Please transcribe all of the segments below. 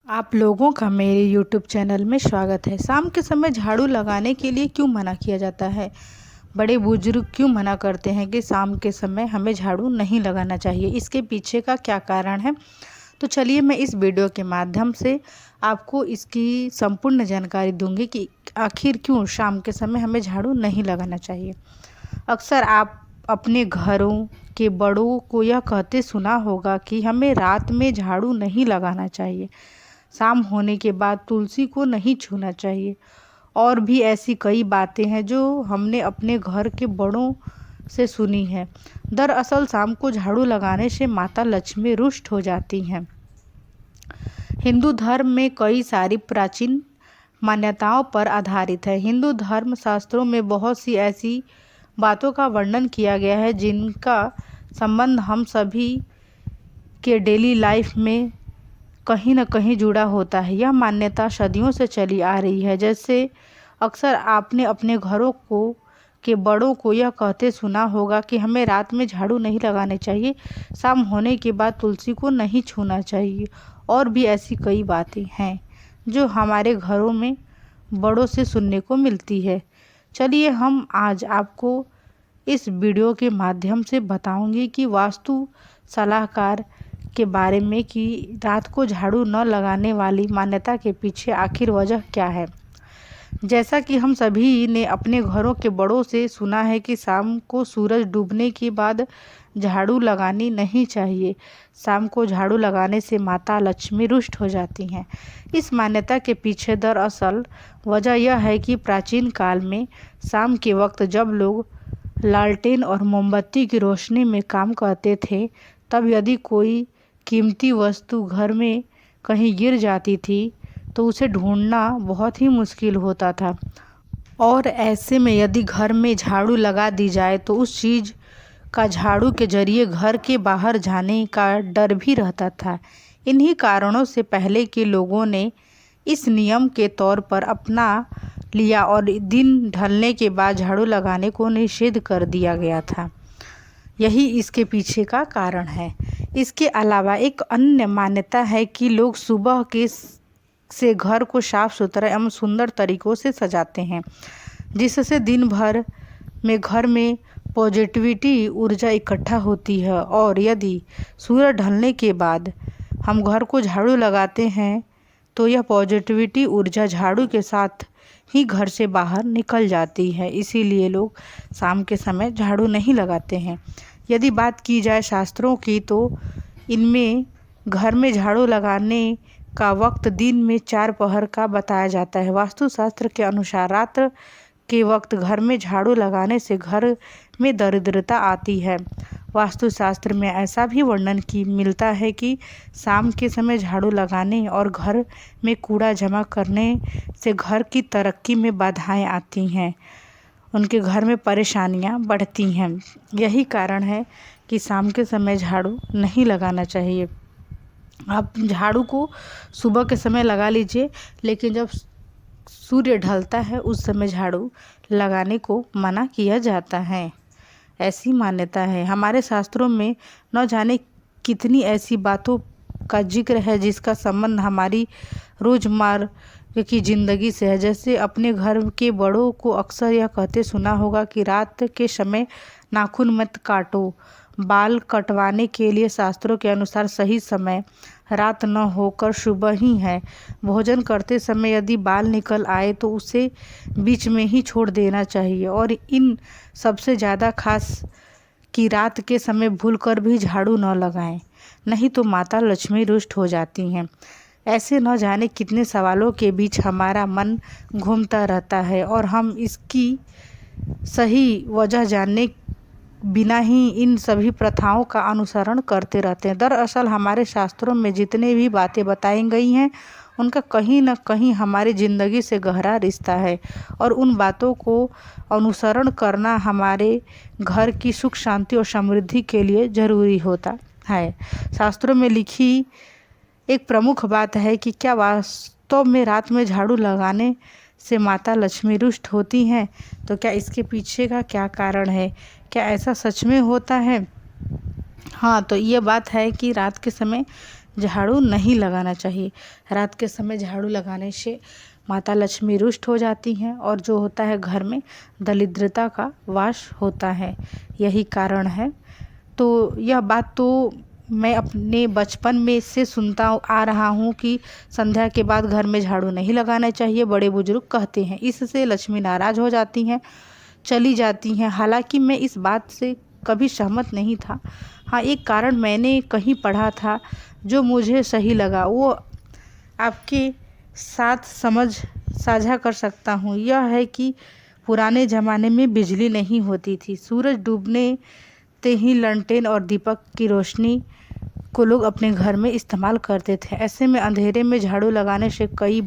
आप लोगों का मेरे YouTube चैनल में स्वागत है। शाम के समय झाड़ू लगाने के लिए क्यों मना किया जाता है? बड़े बुजुर्ग क्यों मना करते हैं कि शाम के समय हमें झाड़ू नहीं लगाना चाहिए? इसके पीछे का क्या कारण है? तो चलिए मैं इस वीडियो के माध्यम से आपको इसकी संपूर्ण जानकारी दूंगी कि आखिर क्यों शाम के समय हमें झाड़ू नहीं लगाना चाहिए। अक्सर आप अपने घरों के बड़ों को यह कहते सुना होगा कि हमें रात में झाड़ू नहीं लगाना चाहिए, शाम होने के बाद तुलसी को नहीं छूना चाहिए। और भी ऐसी कई बातें हैं जो हमने अपने घर के बड़ों से सुनी है। दरअसल शाम को झाड़ू लगाने से माता लक्ष्मी रुष्ट हो जाती हैं। हिंदू धर्म में कई सारी प्राचीन मान्यताओं पर आधारित है। हिंदू धर्म शास्त्रों में बहुत सी ऐसी बातों का वर्णन किया गया है जिनका संबंध हम सभी के डेली लाइफ में कहीं न कहीं जुड़ा होता है। यह मान्यता सदियों से चली आ रही है। जैसे अक्सर आपने अपने घरों के बड़ों को यह कहते सुना होगा कि हमें रात में झाड़ू नहीं लगाने चाहिए, शाम होने के बाद तुलसी को नहीं छूना चाहिए। और भी ऐसी कई बातें हैं जो हमारे घरों में बड़ों से सुनने को मिलती है। चलिए हम आज आपको इस वीडियो के माध्यम से बताऊंगी कि वास्तु सलाहकार के बारे में कि रात को झाड़ू न लगाने वाली मान्यता के पीछे आखिर वजह क्या है। जैसा कि हम सभी ने अपने घरों के बड़ों से सुना है कि शाम को सूरज डूबने के बाद झाड़ू लगानी नहीं चाहिए। शाम को झाड़ू लगाने से माता लक्ष्मी रुष्ट हो जाती हैं। इस मान्यता के पीछे दरअसल वजह यह है कि प्राचीन काल में शाम के वक्त जब लोग लालटेन और मोमबत्ती की रोशनी में काम करते थे, तब यदि कोई कीमती वस्तु घर में कहीं गिर जाती थी तो उसे ढूंढना बहुत ही मुश्किल होता था। और ऐसे में यदि घर में झाड़ू लगा दी जाए तो उस चीज़ का झाड़ू के जरिए घर के बाहर जाने का डर भी रहता था। इन्हीं कारणों से पहले के लोगों ने इस नियम के तौर पर अपना लिया और दिन ढलने के बाद झाड़ू लगाने को निषेध कर दिया गया था। यही इसके पीछे का कारण है। इसके अलावा एक अन्य मान्यता है कि लोग सुबह से घर को साफ सुथरा एवं सुंदर तरीकों से सजाते हैं, जिससे दिन भर में घर में पॉजिटिविटी ऊर्जा इकट्ठा होती है। और यदि सूरज ढलने के बाद हम घर को झाड़ू लगाते हैं तो यह पॉजिटिविटी ऊर्जा झाड़ू के साथ ही घर से बाहर निकल जाती है। इसीलिए लोग शाम के समय झाड़ू नहीं लगाते हैं। यदि बात की जाए शास्त्रों की तो इनमें घर में झाड़ू लगाने का वक्त दिन में 4 पहर का बताया जाता है। वास्तुशास्त्र के अनुसार रात के वक्त घर में झाड़ू लगाने से घर में दरिद्रता आती है। वास्तुशास्त्र में ऐसा भी वर्णन की मिलता है कि शाम के समय झाड़ू लगाने और घर में कूड़ा जमा करने से घर की तरक्की में बाधाएं आती हैं, उनके घर में परेशानियां बढ़ती हैं। यही कारण है कि शाम के समय झाड़ू नहीं लगाना चाहिए। आप झाड़ू को सुबह के समय लगा लीजिए, लेकिन जब सूर्य ढलता है उस समय झाड़ू लगाने को मना किया जाता है। ऐसी मान्यता है। हमारे शास्त्रों में न जाने कितनी ऐसी बातों का जिक्र है जिसका संबंध हमारी रोजमर्रा की ज़िंदगी से है। जैसे अपने घर के बड़ों को अक्सर यह कहते सुना होगा कि रात के समय नाखून मत काटो। बाल कटवाने के लिए शास्त्रों के अनुसार सही समय रात न होकर सुबह ही है। भोजन करते समय यदि बाल निकल आए तो उसे बीच में ही छोड़ देना चाहिए। और इन सबसे ज़्यादा खास कि रात के समय भूलकर भी झाड़ू न लगाएं, नहीं तो माता लक्ष्मी रुष्ट हो जाती हैं। ऐसे न जाने कितने सवालों के बीच हमारा मन घूमता रहता है और हम इसकी सही वजह जानने बिना ही इन सभी प्रथाओं का अनुसरण करते रहते हैं। दरअसल हमारे शास्त्रों में जितने भी बातें बताई गई हैं उनका कहीं न कहीं हमारी ज़िंदगी से गहरा रिश्ता है और उन बातों को अनुसरण करना हमारे घर की सुख शांति और समृद्धि के लिए ज़रूरी होता है। शास्त्रों में लिखी एक प्रमुख बात है कि क्या वास्तव में रात में झाड़ू लगाने से माता लक्ष्मी रुष्ट होती हैं? तो क्या इसके पीछे का क्या कारण है? क्या ऐसा सच में होता है? हाँ, तो ये बात है कि रात के समय झाड़ू नहीं लगाना चाहिए। रात के समय झाड़ू लगाने से माता लक्ष्मी रुष्ट हो जाती हैं और जो होता है घर में दरिद्रता का वास होता है, यही कारण है। तो यह बात तो मैं अपने बचपन में से सुनता आ रहा हूँ कि संध्या के बाद घर में झाड़ू नहीं लगाना चाहिए, बड़े बुजुर्ग कहते हैं। इससे लक्ष्मी नाराज़ हो जाती हैं, चली जाती हैं। हालांकि मैं इस बात से कभी सहमत नहीं था। हाँ, एक कारण मैंने कहीं पढ़ा था जो मुझे सही लगा, वो आपके साथ साझा कर सकता हूँ। यह है कि पुराने ज़माने में बिजली नहीं होती थी। सूरज डूबने ते ही लंटेन और दीपक की रोशनी को लोग अपने घर में इस्तेमाल करते थे। ऐसे में अंधेरे में झाड़ू लगाने से कई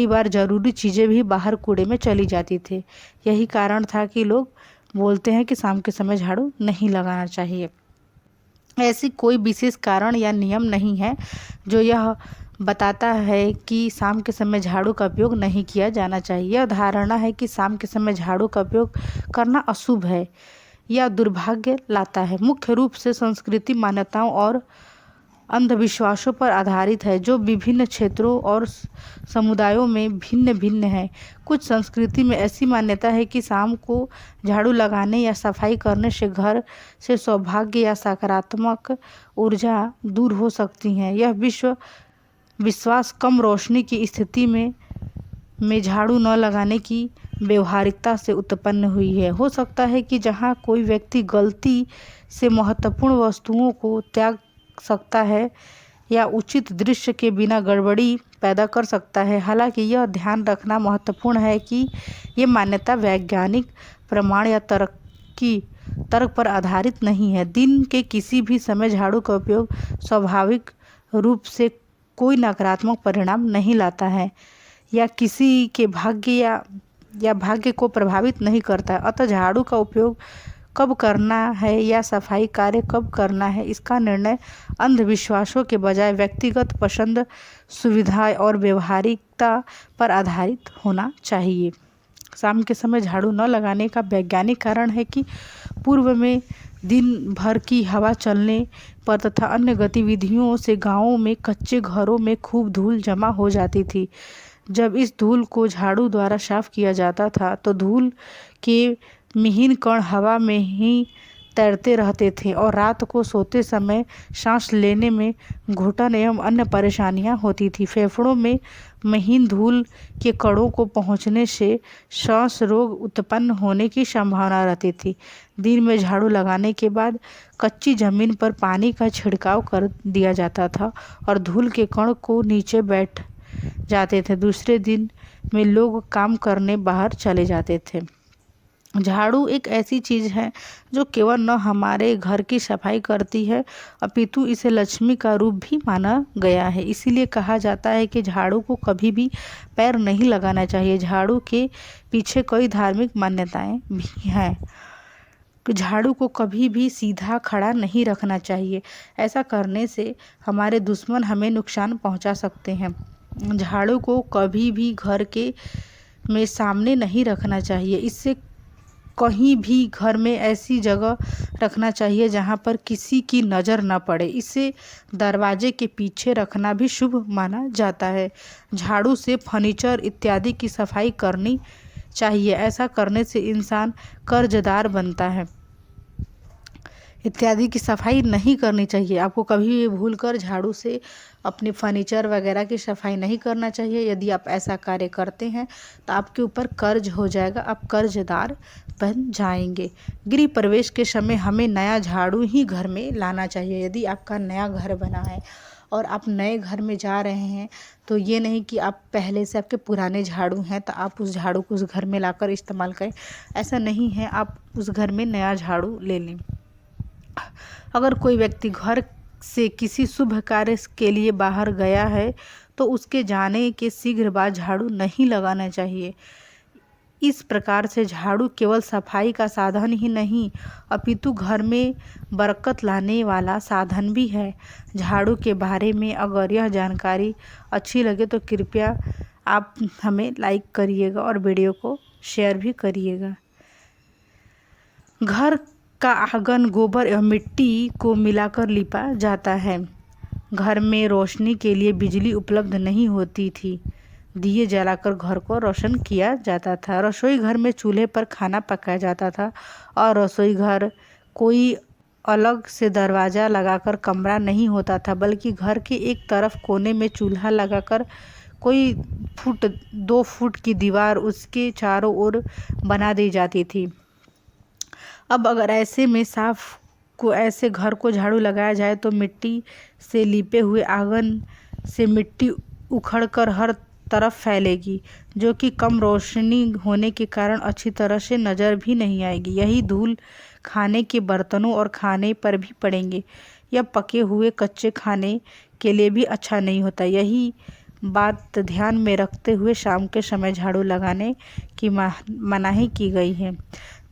बार ज़रूरी चीज़ें भी बाहर कूड़े में चली जाती थी। यही कारण था कि लोग बोलते हैं कि शाम के समय झाड़ू नहीं लगाना चाहिए। ऐसी कोई विशेष कारण या नियम नहीं है जो यह बताता है कि शाम के समय झाड़ू का उपयोग नहीं किया जाना चाहिए। यह धारणा है कि शाम के समय झाड़ू का उपयोग करना अशुभ है या दुर्भाग्य लाता है, मुख्य रूप से संस्कृति, मान्यताओं और अंधविश्वासों पर आधारित है, जो विभिन्न क्षेत्रों और समुदायों में भिन्न भिन्न है। कुछ संस्कृति में ऐसी मान्यता है कि शाम को झाड़ू लगाने या सफाई करने से घर से सौभाग्य या सकारात्मक ऊर्जा दूर हो सकती है। यह विश्वास कम रोशनी की स्थिति में झाड़ू न लगाने की व्यवहारिकता से उत्पन्न हुई है। हो सकता है कि जहाँ कोई व्यक्ति गलती से महत्वपूर्ण वस्तुओं को त्याग सकता है या उचित दृश्य के बिना गड़बड़ी पैदा कर सकता है। हालांकि यह ध्यान रखना महत्वपूर्ण है कि ये मान्यता वैज्ञानिक प्रमाण या तर्क पर आधारित नहीं है। दिन के किसी भी समय झाड़ू का उपयोग स्वाभाविक रूप से कोई नकारात्मक परिणाम नहीं लाता है या किसी के भाग्य या भाग्य को प्रभावित नहीं करता है। अतः झाड़ू का उपयोग कब करना है या सफाई कार्य कब करना है, इसका निर्णय अंधविश्वासों के बजाय व्यक्तिगत पसंद, सुविधा और व्यवहारिकता पर आधारित होना चाहिए। शाम के समय झाड़ू न लगाने का वैज्ञानिक कारण है कि पूर्व में दिन भर की हवा चलने पर तथा अन्य गतिविधियों से गांवों में कच्चे घरों में खूब धूल जमा हो जाती थी। जब इस धूल को झाड़ू द्वारा साफ किया जाता था तो धूल के महीन कण हवा में ही तैरते रहते थे और रात को सोते समय सांस लेने में घुटन एवं अन्य परेशानियां होती थी। फेफड़ों में महीन धूल के कणों को पहुंचने से सांस रोग उत्पन्न होने की संभावना रहती थी। दिन में झाड़ू लगाने के बाद कच्ची जमीन पर पानी का छिड़काव कर दिया जाता था और धूल के कण को नीचे बैठ जाते थे। दूसरे दिन में लोग काम करने बाहर चले जाते थे। झाड़ू एक ऐसी चीज़ है जो केवल न हमारे घर की सफाई करती है अपितु इसे लक्ष्मी का रूप भी माना गया है। इसीलिए कहा जाता है कि झाड़ू को कभी भी पैर नहीं लगाना चाहिए। झाड़ू के पीछे कई धार्मिक मान्यताएं भी हैं। झाड़ू को कभी भी सीधा खड़ा नहीं रखना चाहिए, ऐसा करने से हमारे दुश्मन हमें नुकसान पहुंचा सकते हैं। झाड़ू को कभी भी घर के में सामने नहीं रखना चाहिए, इससे कहीं भी घर में ऐसी जगह रखना चाहिए जहां पर किसी की नज़र न पड़े। इसे दरवाजे के पीछे रखना भी शुभ माना जाता है। झाड़ू से फर्नीचर इत्यादि की सफाई करनी चाहिए, ऐसा करने से इंसान कर्जदार बनता है। इत्यादि की सफाई नहीं करनी चाहिए। आपको कभी भी भूलकर झाड़ू से अपने फर्नीचर वगैरह की सफाई नहीं करना चाहिए। यदि आप ऐसा कार्य करते हैं तो आपके ऊपर कर्ज हो जाएगा, आप कर्जदार बन जाएंगे। गृह प्रवेश के समय हमें नया झाड़ू ही घर में लाना चाहिए। यदि आपका नया घर बना है और आप नए घर में जा रहे हैं तो ये नहीं कि आप पहले से आपके पुराने झाड़ू हैं तो आप उस झाड़ू को उस घर में लाकर इस्तेमाल करें, ऐसा नहीं है। आप उस घर में नया झाड़ू ले लें। अगर कोई व्यक्ति घर से किसी शुभ कार्य के लिए बाहर गया है तो उसके जाने के शीघ्र बाद झाड़ू नहीं लगाना चाहिए। इस प्रकार से झाड़ू केवल सफाई का साधन ही नहीं अपितु घर में बरकत लाने वाला साधन भी है। झाड़ू के बारे में अगर यह जानकारी अच्छी लगे तो कृपया आप हमें लाइक करिएगा और वीडियो को शेयर भी करिएगा। घर का आंगन गोबर एवं मिट्टी को मिलाकर लिपा जाता है। घर में रोशनी के लिए बिजली उपलब्ध नहीं होती थी। दिए जलाकर घर को रोशन किया जाता था। रसोई घर में चूल्हे पर खाना पकाया जाता था और रसोई घर कोई अलग से दरवाज़ा लगाकर कमरा नहीं होता था, बल्कि घर के एक तरफ कोने में चूल्हा लगाकर कोई 2 फुट की दीवार उसके चारों ओर बना दी जाती थी। अब अगर ऐसे घर को झाड़ू लगाया जाए तो मिट्टी से लिपे हुए आंगन से मिट्टी उखड़कर हर तरफ फैलेगी, जो कि कम रोशनी होने के कारण अच्छी तरह से नज़र भी नहीं आएगी। यही धूल खाने के बर्तनों और खाने पर भी पड़ेंगे। यह पके हुए कच्चे खाने के लिए भी अच्छा नहीं होता। यही बात ध्यान में रखते हुए शाम के समय झाड़ू लगाने की मनाही की गई है।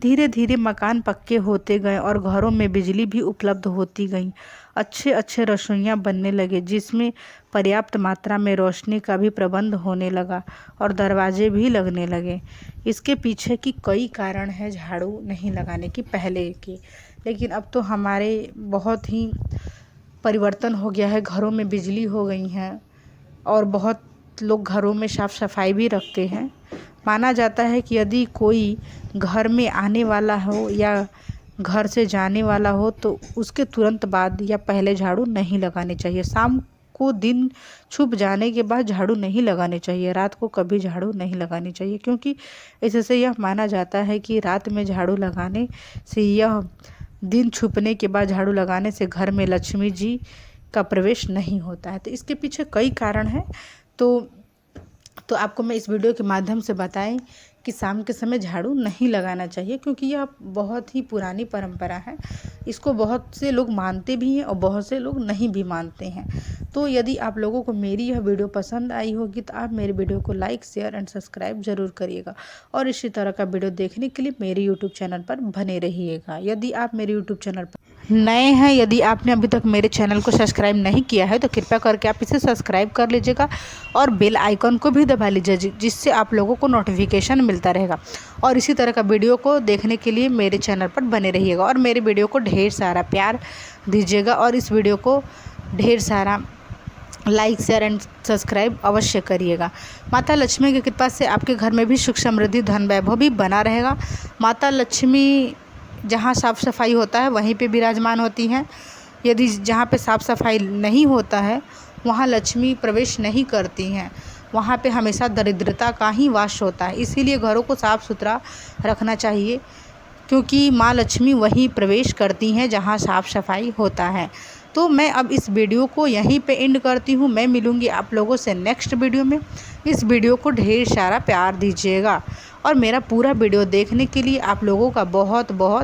धीरे धीरे मकान पक्के होते गए और घरों में बिजली भी उपलब्ध होती गई। अच्छे अच्छे रसोइयाँ बनने लगे, जिसमें पर्याप्त मात्रा में रोशनी का भी प्रबंध होने लगा और दरवाजे भी लगने लगे। इसके पीछे की कई कारण है झाड़ू नहीं लगाने की पहले की, लेकिन अब तो हमारे बहुत ही परिवर्तन हो गया है। घरों में बिजली हो गई हैं और बहुत लोग घरों में साफ सफाई भी रखते हैं। माना जाता है कि यदि कोई घर में आने वाला हो या घर से जाने वाला हो तो उसके तुरंत बाद या पहले झाड़ू नहीं लगानी चाहिए। शाम को दिन छुप जाने के बाद झाड़ू नहीं लगानी चाहिए। रात को कभी झाड़ू नहीं लगानी चाहिए, क्योंकि इससे यह माना जाता है कि रात में झाड़ू लगाने से यह दिन छुपने के बाद झाड़ू लगाने से घर में लक्ष्मी जी का प्रवेश नहीं होता है। तो इसके पीछे कई कारण हैं। तो आपको मैं इस वीडियो के माध्यम से बताएं कि शाम के समय झाड़ू नहीं लगाना चाहिए, क्योंकि यह बहुत ही पुरानी परंपरा है। इसको बहुत से लोग मानते भी हैं और बहुत से लोग नहीं भी मानते हैं। तो यदि आप लोगों को मेरी यह वीडियो पसंद आई होगी तो आप मेरे वीडियो को लाइक, शेयर एंड सब्सक्राइब ज़रूर करिएगा और इसी तरह का वीडियो देखने के लिए मेरे यूट्यूब चैनल पर बने रहिएगा। यदि आप मेरे यूट्यूब चैनल पर नए हैं, यदि आपने अभी तक मेरे चैनल को सब्सक्राइब नहीं किया है तो कृपया करके आप इसे सब्सक्राइब कर लीजिएगा और बेल आइकन को भी दबा लीजिए, जिससे आप लोगों को नोटिफिकेशन मिलता रहेगा। और इसी तरह का वीडियो को देखने के लिए मेरे चैनल पर बने रहिएगा और मेरे वीडियो को ढेर सारा प्यार दीजिएगा और इस वीडियो को ढेर सारा लाइक, शेयर एंड सब्सक्राइब अवश्य करिएगा। माता लक्ष्मी की कृपा से आपके घर में भी सुख समृद्धि, धन वैभव भी बना रहेगा। माता लक्ष्मी जहाँ साफ़ सफाई होता है वहीं पे विराजमान होती हैं। यदि जहाँ पे साफ़ सफाई नहीं होता है वहाँ लक्ष्मी प्रवेश नहीं करती हैं, वहाँ पे हमेशा दरिद्रता का ही वास होता है। इसीलिए घरों को साफ़ सुथरा रखना चाहिए, क्योंकि माँ लक्ष्मी वहीं प्रवेश करती हैं जहाँ साफ़ सफाई होता है। तो मैं अब इस वीडियो को यहीं पे एंड करती हूँ। मैं मिलूँगी आप लोगों से नेक्स्ट वीडियो में। इस वीडियो को ढेर सारा प्यार दीजिएगा और मेरा पूरा वीडियो देखने के लिए आप लोगों का बहुत बहुत